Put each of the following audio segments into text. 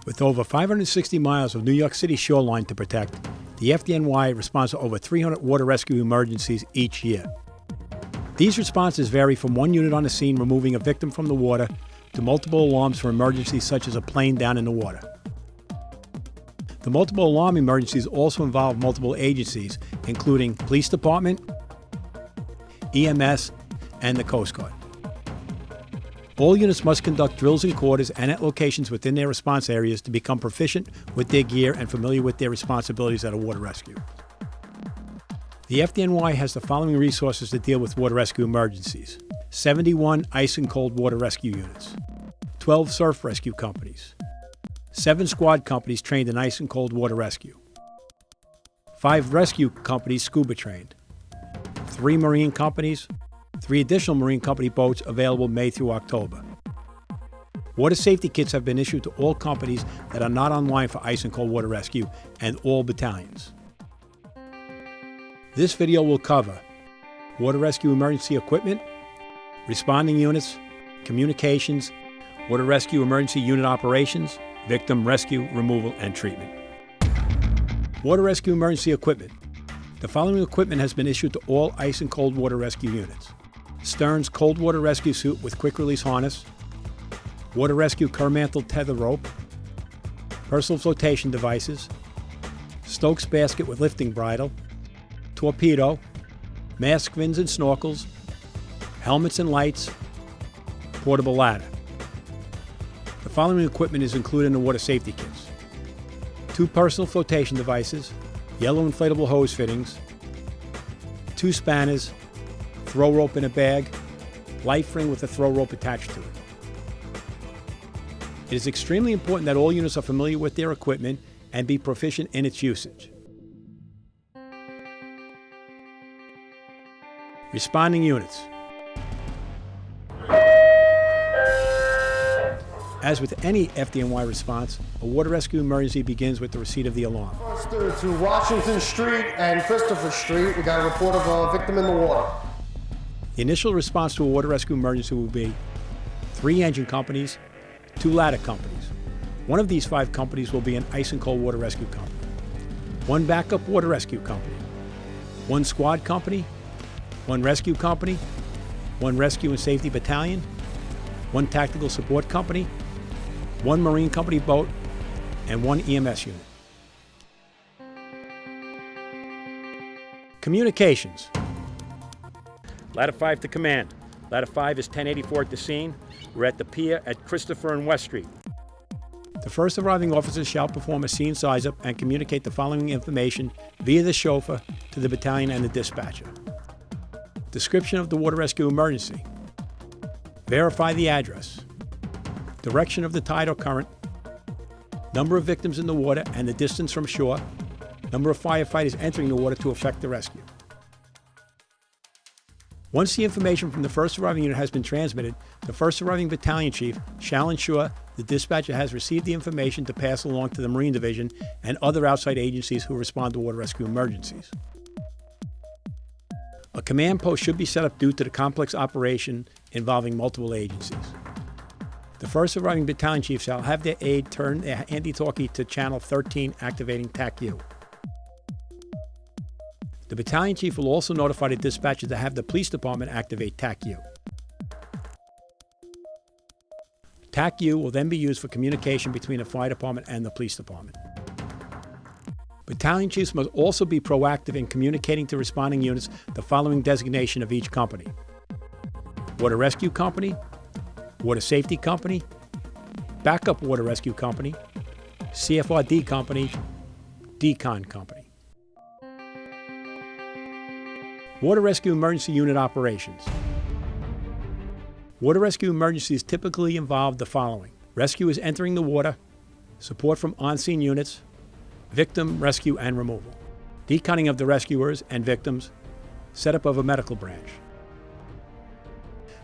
With over 560 miles of New York City shoreline to protect, the FDNY responds to over 300 water rescue emergencies each year. These responses vary from one unit on the scene removing a victim from the water to multiple alarms for emergencies such as a plane down in the water. The multiple alarm emergencies also involve multiple agencies, including Police Department, EMS, and the Coast Guard. All units must conduct drills in quarters and at locations within their response areas to become proficient with their gear and familiar with their responsibilities at a water rescue. The FDNY has the following resources to deal with water rescue emergencies: 71 ice and cold water rescue units, 12 surf rescue companies, 7 squad companies trained in ice and cold water rescue, 5 rescue companies scuba trained, 3 marine companies, 3 additional marine company boats available May through October. Water safety kits have been issued to all companies that are not online for ice and cold water rescue and all battalions. This video will cover water rescue emergency equipment, responding units, communications, water rescue emergency unit operations, victim rescue, removal, and treatment. Water rescue emergency equipment. The following equipment has been issued to all ice and cold water rescue units: Stearns cold water rescue suit with quick release harness, water rescue Kermantle tether rope, personal flotation devices, Stokes basket with lifting bridle, torpedo, mask fins and snorkels, helmets and lights, portable ladder. The following equipment is included in the water safety kits: 2 personal flotation devices, yellow inflatable hose fittings, 2 spanners, throw rope in a bag, life ring with a throw rope attached to it. It is extremely important that all units are familiar with their equipment and be proficient in its usage. Responding units. As with any FDNY response, a water rescue emergency begins with the receipt of the alarm. To Washington Street and Christopher Street, we got a report of a victim in the water. The initial response to a water rescue emergency will be 3 engine companies, 2 ladder companies. One of these 5 companies will be an ice and cold water rescue company, 1 backup water rescue company, 1 squad company, 1 rescue company, 1 rescue and safety battalion, 1 tactical support company, 1 marine company boat, and 1 EMS unit. Communications. Ladder 5 to command. Ladder 5 is 1084 at the scene. We're at the pier at Christopher and West Street. The first arriving officers shall perform a scene size-up and communicate the following information via the chauffeur to the battalion and the dispatcher. Description of the water rescue emergency. Verify the address. Direction of the tide or current. Number of victims in the water and the distance from shore. Number of firefighters entering the water to effect the rescue. Once the information from the first arriving unit has been transmitted, the first arriving battalion chief shall ensure the dispatcher has received the information to pass along to the Marine Division and other outside agencies who respond to water rescue emergencies. A command post should be set up due to the complex operation involving multiple agencies. The first arriving battalion chief shall have their aide turn their handy-talkie to channel 13, activating TAC-U. The battalion chief will also notify the dispatcher to have the police department activate TAC-U. TAC-U will then be used for communication between the fire department and the police department. Battalion chiefs must also be proactive in communicating to responding units the following designation of each company: Water Rescue Company, Water Safety Company, Backup Water Rescue Company, CFRD Company, Decon Company. Water Rescue Emergency Unit Operations. Water rescue emergencies typically involve the following: rescuers entering the water, support from on-scene units, victim rescue and removal, deconning of the rescuers and victims, setup of a medical branch.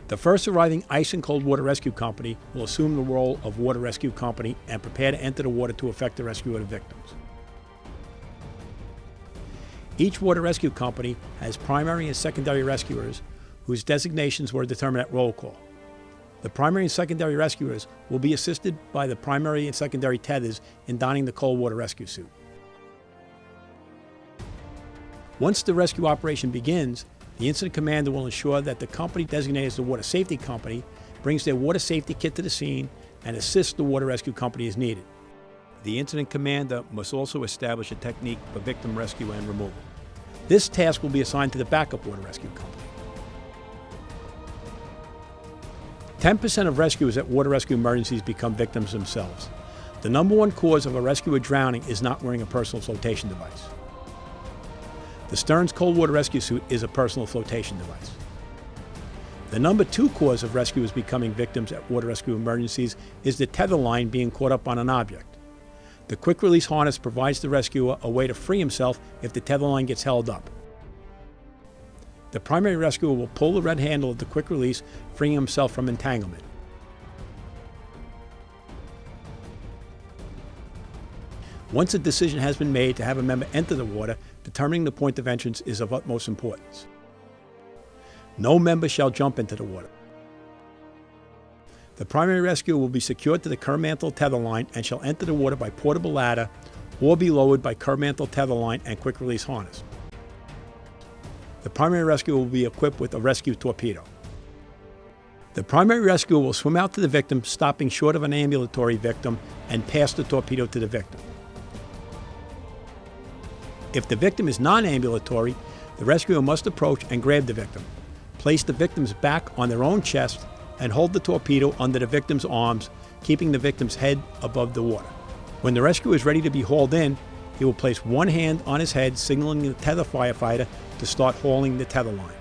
The first arriving ice and cold water rescue company will assume the role of water rescue company and prepare to enter the water to effect the rescue of the victims. Each water rescue company has primary and secondary rescuers whose designations were determined at roll call. The primary and secondary rescuers will be assisted by the primary and secondary tethers in donning the cold water rescue suit. Once the rescue operation begins, the incident commander will ensure that the company designated as the water safety company brings their water safety kit to the scene and assists the water rescue company as needed. The incident commander must also establish a technique for victim rescue and removal. This task will be assigned to the backup water rescue company. 10% of rescuers at water rescue emergencies become victims themselves. The number one cause of a rescuer drowning is not wearing a personal flotation device. The Stearns Cold Water Rescue Suit is a personal flotation device. The number two cause of rescuers becoming victims at water rescue emergencies is the tether line being caught up on an object. The quick release harness provides the rescuer a way to free himself if the tether line gets held up. The primary rescuer will pull the red handle of the quick release, freeing himself from entanglement. Once a decision has been made to have a member enter the water, determining the point of entrance is of utmost importance. No member shall jump into the water. The primary rescuer will be secured to the Kermantle tether line and shall enter the water by portable ladder or be lowered by Kermantle tether line and quick release harness. The primary rescuer will be equipped with a rescue torpedo. The primary rescuer will swim out to the victim, stopping short of an ambulatory victim, and pass the torpedo to the victim. If the victim is non-ambulatory, the rescuer must approach and grab the victim, place the victim's back on their own chest, and hold the torpedo under the victim's arms, keeping the victim's head above the water. When the rescuer is ready to be hauled in, he will place one hand on his head, signaling the tether firefighter to start hauling the tether line.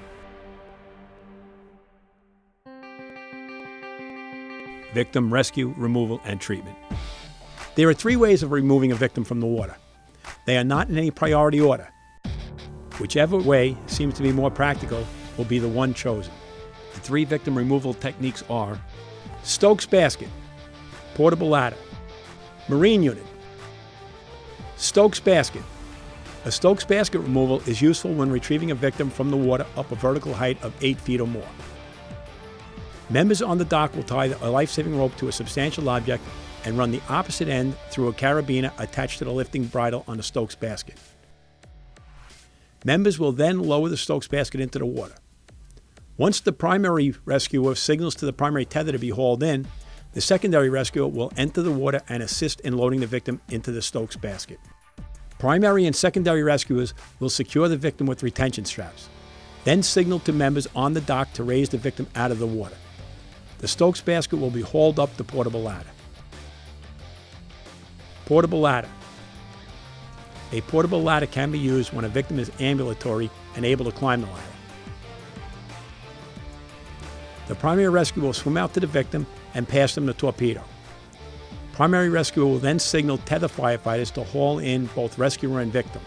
Victim rescue, removal, and treatment. There are three ways of removing a victim from the water. They are not in any priority order. Whichever way seems to be more practical will be the one chosen. The three victim removal techniques are Stokes basket, portable ladder, marine unit. Stokes basket. A Stokes basket removal is useful when retrieving a victim from the water up a vertical height of 8 feet or more. Members on the dock will tie a life-saving rope to a substantial object and run the opposite end through a carabiner attached to the lifting bridle on the Stokes basket. Members will then lower the Stokes basket into the water. Once the primary rescuer signals to the primary tether to be hauled in, the secondary rescuer will enter the water and assist in loading the victim into the Stokes basket. Primary and secondary rescuers will secure the victim with retention straps, then signal to members on the dock to raise the victim out of the water. The Stokes basket will be hauled up the portable ladder. Portable ladder. A portable ladder can be used when a victim is ambulatory and able to climb the ladder. The primary rescuer will swim out to the victim and pass them the torpedo. Primary rescuer will then signal tether firefighters to haul in both rescuer and victim.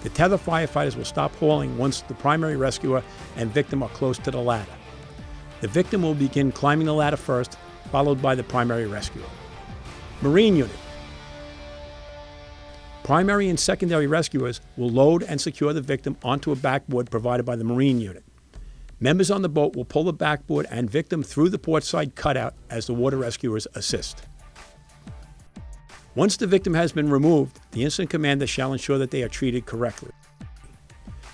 The tether firefighters will stop hauling once the primary rescuer and victim are close to the ladder. The victim will begin climbing the ladder first, followed by the primary rescuer. Marine unit. Primary and secondary rescuers will load and secure the victim onto a backboard provided by the marine unit. Members on the boat will pull the backboard and victim through the portside cutout as the water rescuers assist. Once the victim has been removed, the incident commander shall ensure that they are treated correctly.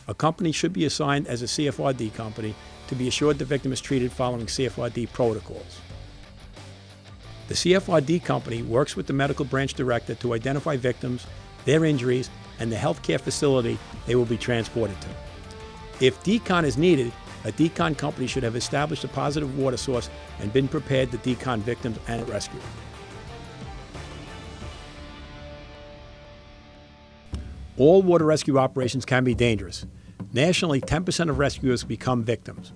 A company should be assigned as a CFRD company to be assured the victim is treated following CFRD protocols. The CFRD company works with the medical branch director to identify victims, their injuries, and the healthcare facility they will be transported to. If decon is needed, a decon company should have established a positive water source and been prepared to decon victims and rescue. All water rescue operations can be dangerous. Nationally, 10% of rescuers become victims.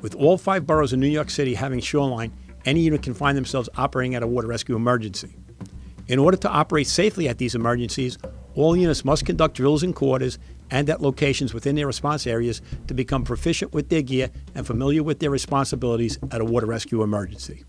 With all 5 boroughs in New York City having shoreline, any unit can find themselves operating at a water rescue emergency. In order to operate safely at these emergencies, all units must conduct drills in quarters and at locations within their response areas to become proficient with their gear and familiar with their responsibilities at a water rescue emergency.